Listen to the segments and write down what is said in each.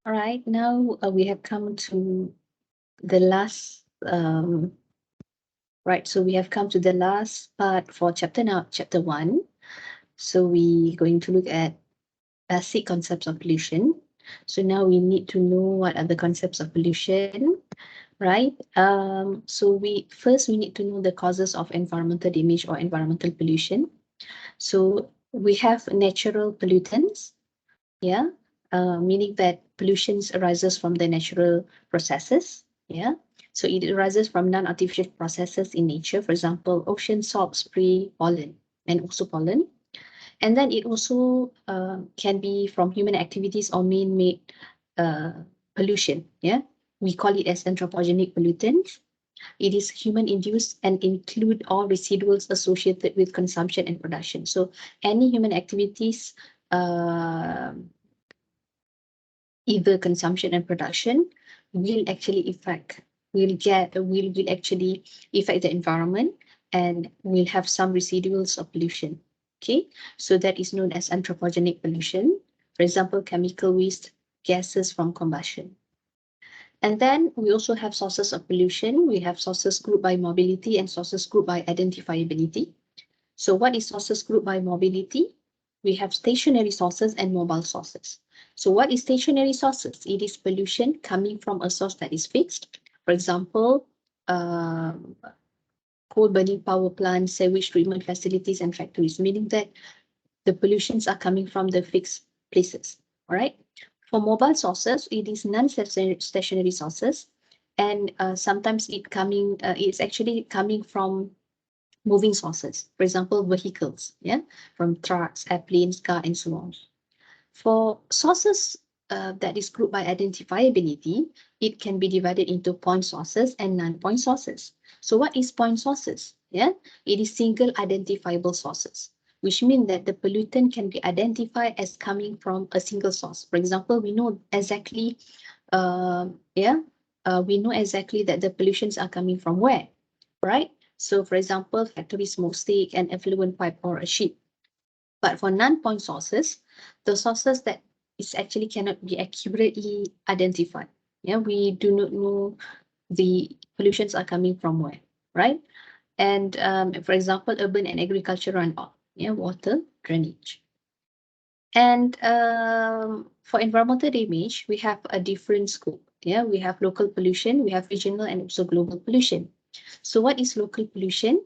All right, now we have come to the last right. So we have come to the last part for chapter 1. So we're going to look at basic concepts of pollution. So now we need to know what are the concepts of pollution, right? So we need to know the causes of environmental damage or environmental pollution. So we have natural pollutants, yeah, meaning that pollutions arises from the natural processes, yeah. So it arises from non-artificial processes in nature, for example, ocean salt, spray, pollen, and also pollen. And then it also can be from human activities or man-made uh, pollution, yeah. We call it as anthropogenic pollutants. It is human-induced and include all residuals associated with consumption and production. So any human activities, uh, either consumption and production, will actually will actually affect the environment and will have some residuals of pollution. Okay, so that is known as anthropogenic pollution. For example, chemical waste, gases from combustion. And then we also have sources of pollution. We have sources grouped by mobility and sources grouped by identifiability. So what is sources grouped by mobility? We have stationary sources and mobile sources. So what is stationary sources? It is pollution coming from a source that is fixed. For example, coal burning power plants, sewage treatment facilities, and factories, meaning that the pollutions are coming from the fixed places. All right. For mobile sources, it is non-stationary sources, and sometimes it's actually coming from moving sources. For example, vehicles, yeah, from trucks, airplanes, car, and so on. For sources that is grouped by identifiability, it can be divided into point sources and non-point sources. So what is point sources? Yeah, it is single identifiable sources, which mean that the pollutant can be identified as coming from a single source. For example, we know exactly, we know exactly that the pollutions are coming from where, right? So for example, factory smokestack, an effluent pipe, or a ship. But for non-point sources, the sources that is actually cannot be accurately identified. Yeah, we do not know the pollutions are coming from where, right? And for example, urban and agricultural runoff, yeah, water drainage. And for environmental damage, we have a different scope. Yeah, we have local pollution, we have regional and also global pollution. So what is local pollution?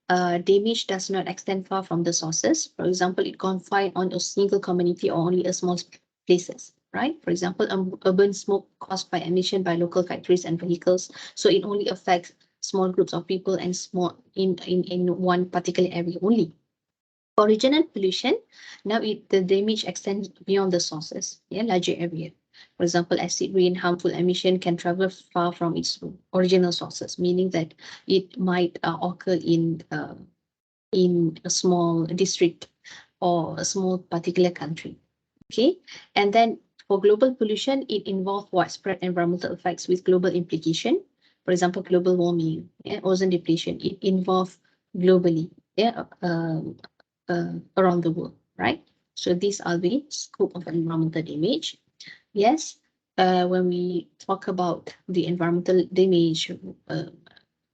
Damage does not extend far from the sources. For example, it confined on a single community or only a small places, right? For example, urban smoke caused by emission by local factories and vehicles. So it only affects small groups of people and small in one particular area only. For regional pollution, now the damage extends beyond the sources, yeah, larger area. For example, acid rain, harmful emission can travel far from its original sources, meaning that it might occur in a small district or a small particular country. Okay, and then for global pollution, it involves widespread environmental effects with global implication. For example, global warming, yeah, ozone depletion. It involves globally, yeah, around the world, right? So these are the scope of environmental damage. Yes, when we talk about the environmental damage,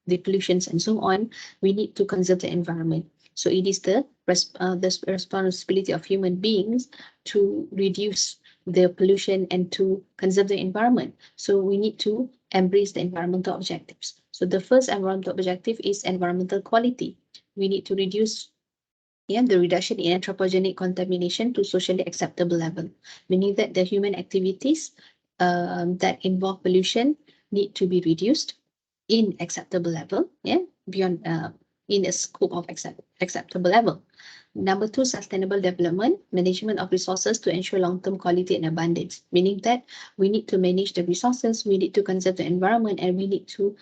the pollutions and so on, we need to conserve the environment. So it is the responsibility of human beings to reduce the pollution and to conserve the environment. So we need to embrace the environmental objectives. So the first environmental objective is environmental quality. We need to reduce the reduction in anthropogenic contamination to socially acceptable level, meaning that the human activities that involve pollution need to be reduced in acceptable level, beyond in a scope of acceptable level. Number two, sustainable development, management of resources to ensure long-term quality and abundance, meaning that we need to manage the resources, we need to conserve the environment, and we need to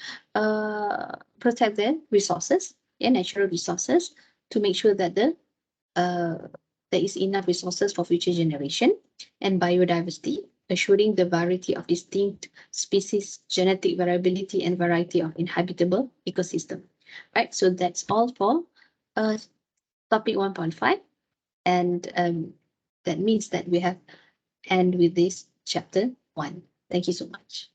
protect the resources, natural resources, to make sure that there is enough resources for future generation, and biodiversity, assuring the variety of distinct species, genetic variability, and variety of inhabitable ecosystem. Right, so that's all for topic 1.5, and that means that we have end with this chapter one. Thank you so much.